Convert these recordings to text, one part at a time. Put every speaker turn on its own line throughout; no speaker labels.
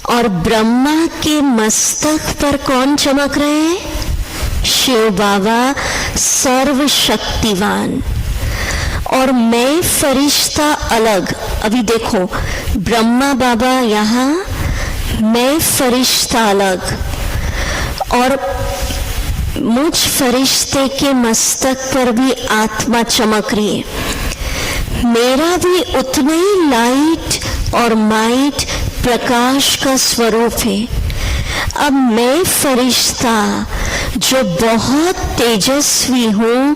और ब्रह्मा के मस्तक पर कौन चमक रहे हैं? शिव बाबा सर्वशक्तिवान। और मैं फरिश्ता अलग। अभी देखो, ब्रह्मा बाबा यहाँ, मैं फरिश्ता अलग। और मुझ फरिश्ते के मस्तक पर भी आत्मा चमक रही है। मेरा भी उतना ही लाइट और माइट प्रकाश का स्वरूप है। अब मैं फरिश्ता जो बहुत तेजस्वी हूँ,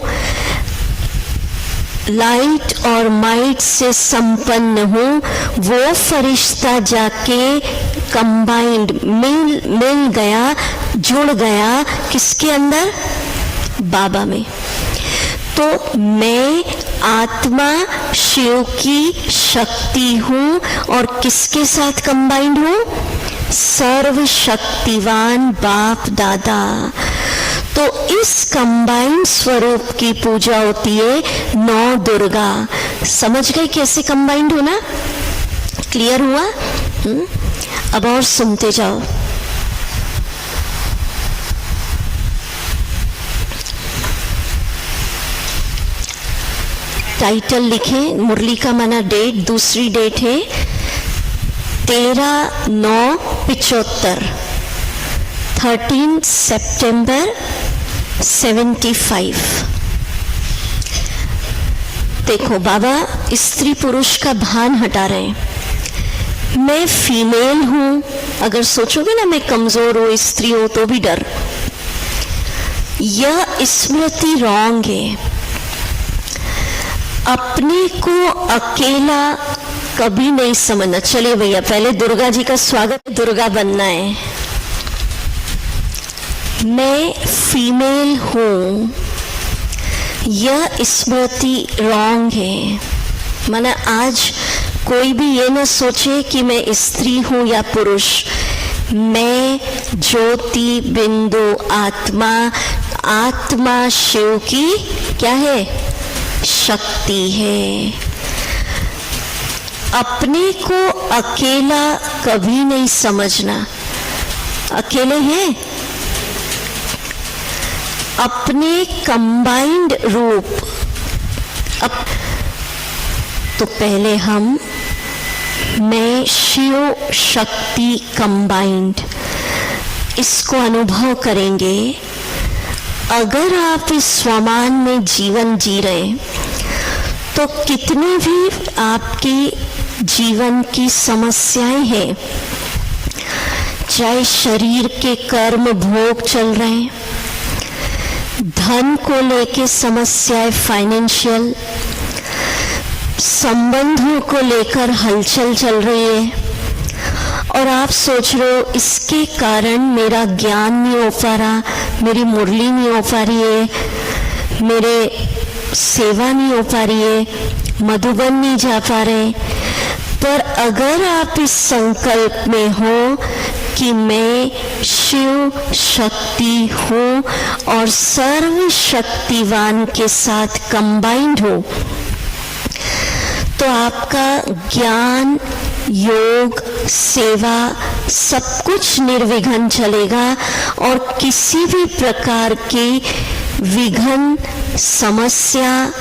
लाइट और माइट से संपन्न हूँ, वो फरिश्ता जाके कंबाइंड मिल गया, जुड़ गया किसके अंदर? बाबा में। तो मैं आत्मा शिव की शक्ति हूँ और किसके साथ कंबाइंड हूँ? सर्वशक्तिवान बाप दादा। तो इस कंबाइंड स्वरूप की पूजा होती है 9 दुर्गा। समझ गए कैसे कंबाइंड होना? क्लियर हुआ? अब और सुनते जाओ। टाइटल लिखे, मुरली का माना डेट, दूसरी डेट है 13/9/75, 13 सितंबर 75। देखो, बाबा स्त्री पुरुष का भान हटा रहे हैं। मैं फीमेल हूं, अगर सोचोगे ना मैं कमजोर हूं, स्त्री हूं, तो भी डर। यह स्मृति रॉन्ग है। अपने को अकेला कभी नहीं समझना। चलिए भैया, पहले दुर्गा जी का स्वागत, दुर्गा बनना है। मैं फीमेल हूं, यह स्मृति रॉन्ग है। माना आज कोई भी ये ना सोचे कि मैं स्त्री हूं या पुरुष। मैं ज्योति बिंदु आत्मा, आत्मा शिव की क्या है? शक्ति है। अपने को अकेला कभी नहीं समझना। अकेले हैं, अपने कंबाइंड रूप। अब तो पहले हम मैं शिव शक्ति कंबाइंड, इसको अनुभव करेंगे। अगर आप इस स्वमान में जीवन जी रहे तो कितनी भी आपकी जीवन की समस्याएं हैं, चाहे शरीर के कर्म भोग चल रहे हैं, धन को लेके समस्याएं, फाइनेंशियल संबंधों को लेकर हलचल चल रही है, और आप सोच रहे हो इसके कारण मेरा ज्ञान नहीं हो पा रहा, मेरी मुरली नहीं हो पा रही है, मेरे सेवा नहीं हो पा रही है, मधुबन नहीं जा पा रहे। पर अगर आप इस संकल्प में हो कि मैं शिव शक्ति हूँ और सर्व शक्तिवान के साथ कंबाइंड हूँ, तो आपका ज्ञान, योग, सेवा सब कुछ निर्विघ्न चलेगा और किसी भी प्रकार की विघ्न, समस्या,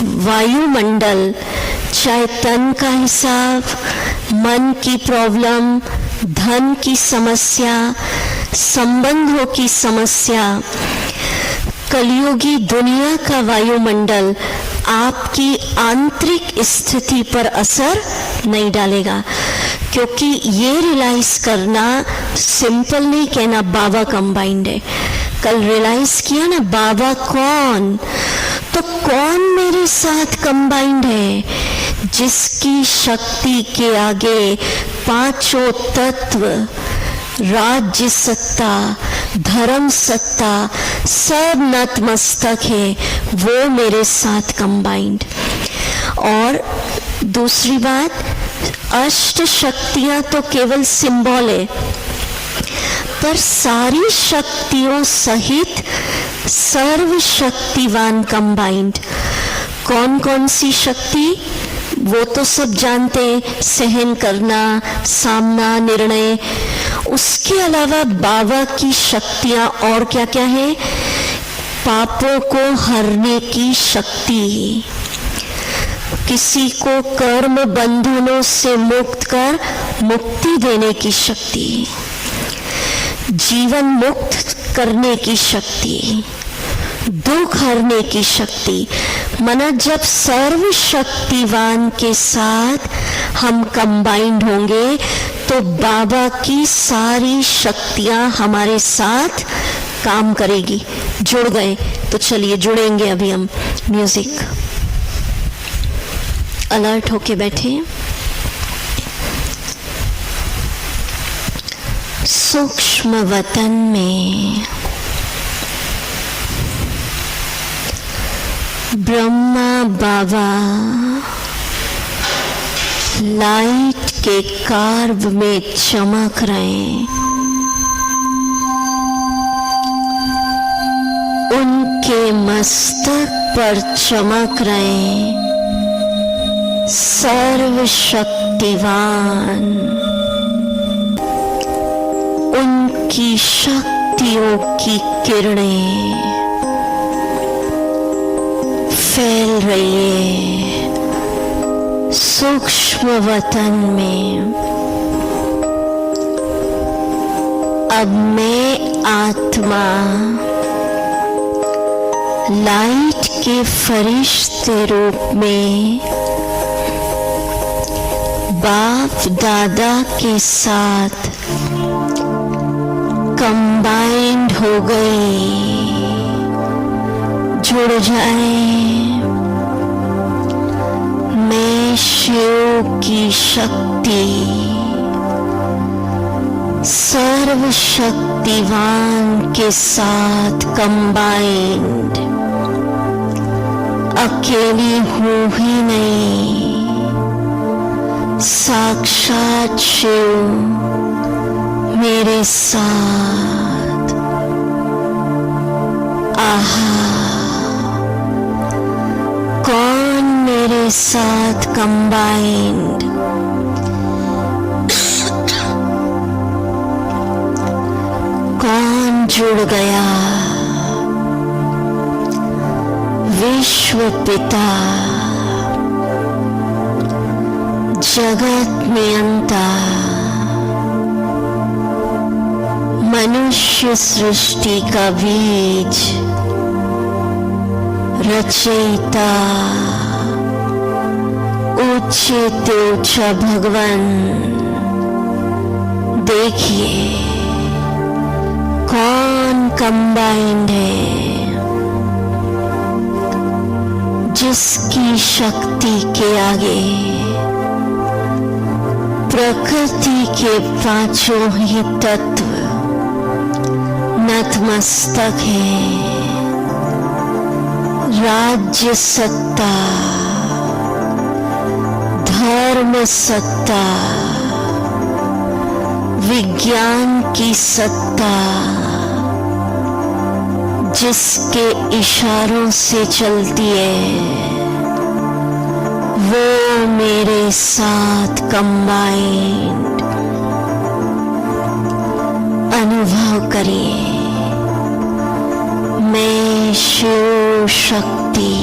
वायुमंडल, चाहे तन का हिसाब, मन की प्रॉब्लम, धन की समस्या, संबंधों की समस्या, कलयुगी दुनिया का वायुमंडल आपकी आंतरिक स्थिति पर असर नहीं डालेगा। क्योंकि ये रियलाइज करना सिंपल नहीं कहना बाबा कंबाइंड है। कल रियलाइज किया ना बाबा कौन, तो कौन मेरे साथ कंबाइंड है? जिसकी शक्ति के आगे पांचों तत्व, राज्य सत्ता, धर्म सत्ता सब नतमस्तक है, वो मेरे साथ कंबाइंड। और दूसरी बात, अष्ट शक्तियां तो केवल सिंबल है, पर सारी शक्तियों सहित सर्व शक्तिवान कंबाइंड। कौन कौन सी शक्ति? वो तो सब जानते हैं, सहन करना, सामना, निर्णय। उसके अलावा बाबा की शक्तियां और क्या क्या है? पापों को हरने की शक्ति, किसी को कर्म बंधनों से मुक्त कर मुक्ति देने की शक्ति, जीवन मुक्त करने की शक्ति, दुख हरने की शक्ति। मना जब सर्वशक्तिवान के साथ हम कंबाइंड होंगे तो बाबा की सारी शक्तियां हमारे साथ काम करेगी। जुड़ गए तो चलिए जुड़ेंगे अभी हम। म्यूजिक, अलर्ट होके बैठे। सूक्ष्म वतन में ब्रह्मा बाबा लाइट के कार्व में चमक रहे। उनके मस्तक पर चमक रहे सर्वशक्तिवान। उनकी शक्तियों की किरणें फैल रही है सूक्ष्म वतन में। अब मैं आत्मा लाइट के फरिश्ते रूप में बाप दादा के साथ कंबाइंड हो गई। जुड़ जाए। मैं शिव की शक्ति सर्वशक्तिवान के साथ कंबाइंड, अकेली हूँ ही नहीं, साक्षात शिव मेरे साथ। आहा, कौन मेरे साथ कंबाइंड? कौन जुड़ गया? विश्व पिता, जगत नियंता, मनुष्य सृष्टि का बीज, रचयिता, उच्चते ऊंचा भगवान। देखिए कौन कंबाइंड है, जिसकी शक्ति के आगे प्रकृति के पांचों ही तत्व नतमस्तक है। राज्य सत्ता, धर्म सत्ता, विज्ञान की सत्ता, जिसके इशारों से चलती है, वो मेरे साथ कंबाइंड। अनुभव करिए, मैं शिव शक्ति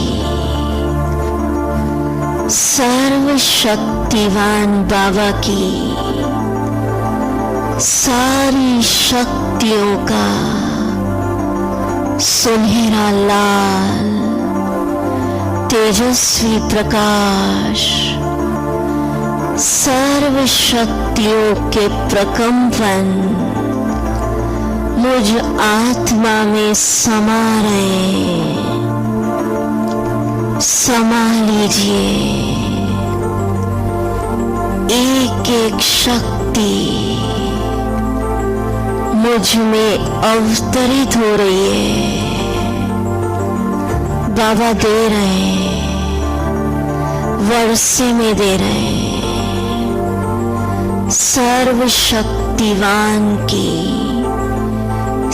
सर्वशक्तिवान बाबा की सारी शक्तियों का सुनहरा लाल तेजस्वी प्रकाश सर्व शक्तियों के प्रकंपन मुझ आत्मा में समा रहे। समा लीजिए। एक एक शक्ति मुझ में अवतरित हो रही है। बाबा दे रहे हैं, वर्षे में दे रहे हैं। सर्वशक्तिवान की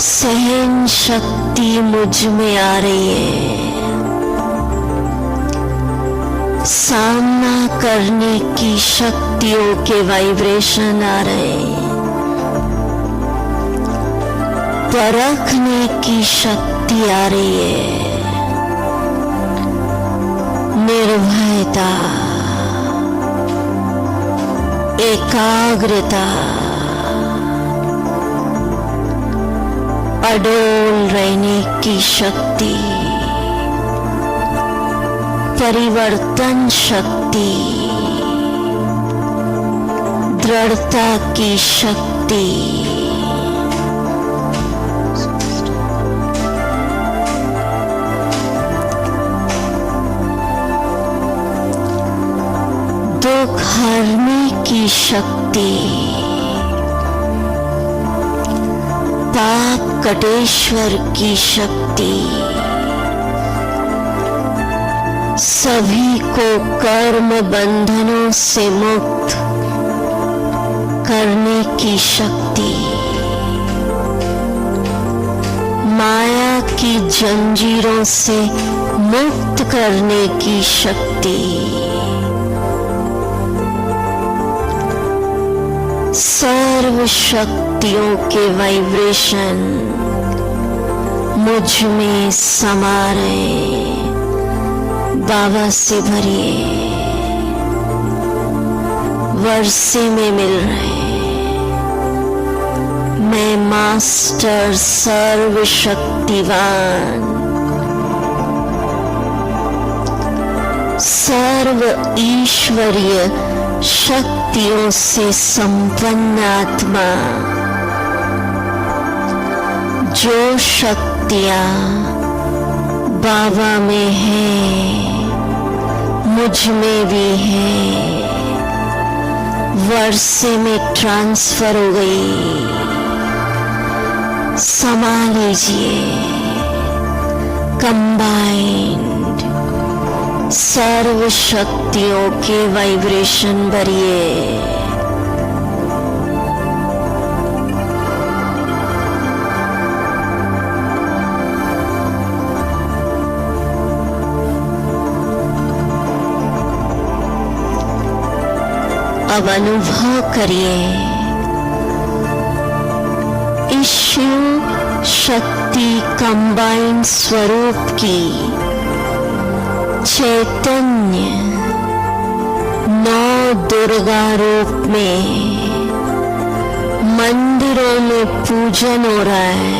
सहन शक्ति मुझ में आ रही है। सामना करने की शक्तियों के वाइब्रेशन आ रहे हैं, परखने की शक्ति आ रही है, निर्भयता, एकाग्रता, अडोल रहने की शक्ति, परिवर्तन शक्ति, दृढ़ता की शक्ति, दुख हरने की शक्ति, पाप कटेश्वर की शक्ति, सभी को कर्म बंधनों से मुक्त करने की शक्ति, माया की जंजीरों से मुक्त करने की शक्ति, सर्व शक्तियों के वाइब्रेशन मुझ में समा रहे, बाबा से भरिए, वर्षे में मिल रहे। मैं मास्टर सर्व शक्तिवान, सर्व ईश्वरीय शक्तियों से संपन्न आत्मा, जो शक्तियां बाबा में है मुझ में भी है, वर्षे में ट्रांसफर हो गई। समा लीजिए, कंबाइंड सर्व शक्तियों के वाइब्रेशन भरिए। अब अनुभव करिए इस शिव शक्ति कंबाइंड स्वरूप की चैतन्य नौ दुर्गा रूप में मंदिरों में पूजन हो रहा है।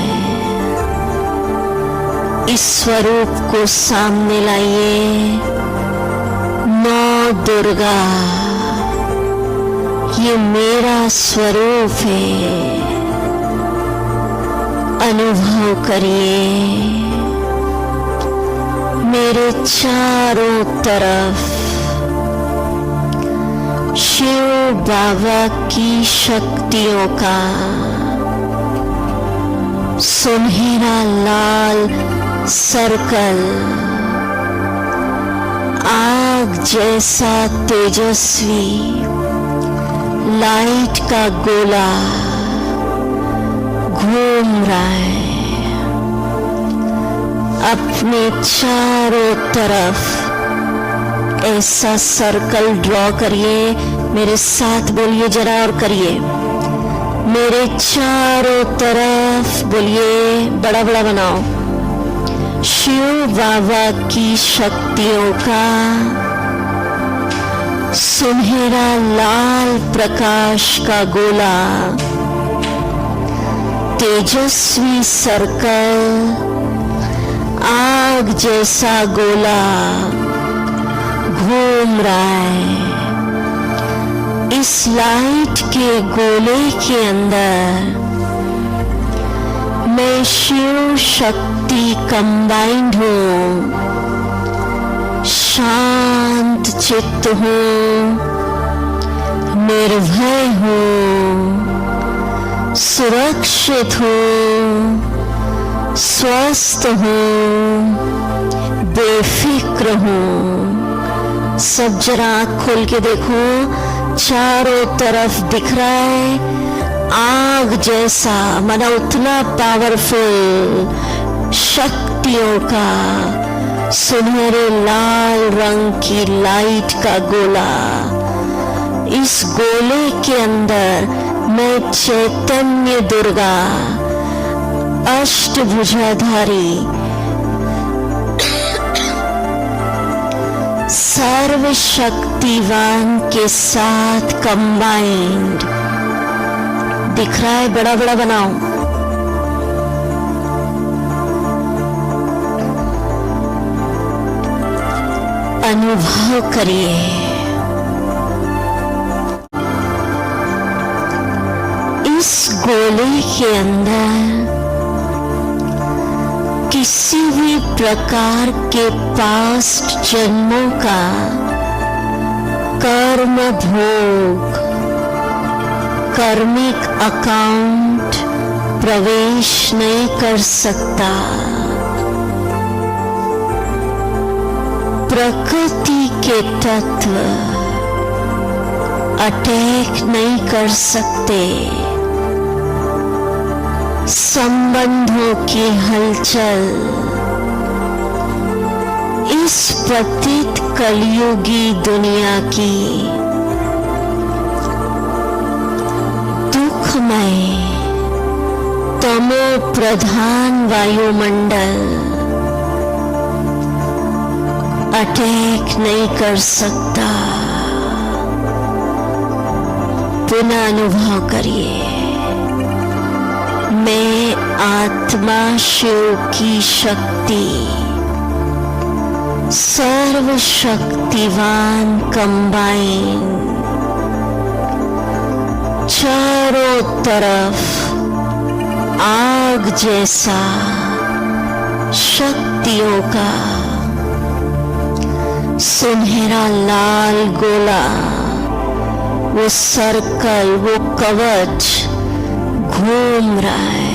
इस स्वरूप को सामने लाइए। नौ दुर्गा, ये मेरा स्वरूप है। अनुभव करिए मेरे चारों तरफ शिव बाबा की शक्तियों का सुनहरा लाल सर्कल, आग जैसा तेजस्वी लाइट का गोला घूम रहा है। अपने चारों तरफ ऐसा सर्कल ड्रॉ करिए। मेरे साथ बोलिए जरा और करिए। मेरे चारों तरफ बोलिए, बड़ा बड़ा बनाओ। शिव बाबा की शक्तियों का सुनहरा लाल प्रकाश का गोला, तेजस्वी सर्कल, आग जैसा गोला घूम रहा है। इस लाइट के गोले के अंदर मैं शिव शक्ति कंबाइंड हूँ। शांत चित्त हूँ, निर्भय हूँ, सुरक्षित हूँ, स्वस्थ हूँ, बेफिक्र हूँ। सब जरा आँख खोल के देखो, चारों तरफ दिख रहा है आग जैसा, माना उतना पावरफुल शक्तियों का सुनहरे लाल रंग की लाइट का गोला, इस गोले के अंदर मैं चैतन्य दुर्गा अष्टभुजाधारी सर्वशक्तिवान के साथ कंबाइंड दिख रहा है। बड़ा बड़ा बनाओ। अनुभव करिए। इस गोले के अंदर किसी भी प्रकार के पास्ट जन्मों का कर्म भोग, कार्मिक अकाउंट प्रवेश नहीं कर सकता। प्रकृति के तत्व अटैक नहीं कर सकते। संबंधों की हलचल इस पतित कलयुगी दुनिया की दुखमय तमो प्रधान वायुमंडल अटैक नहीं कर सकता। पुनः अनुभव करिए। मैं आत्मा शिव की शक्ति, सर्वशक्तिवान कंबाइन, चारों तरफ आग जैसा शक्तियों का सुनहरा लाल गोला, वो सर्कल, वो कवच घूम रहा है।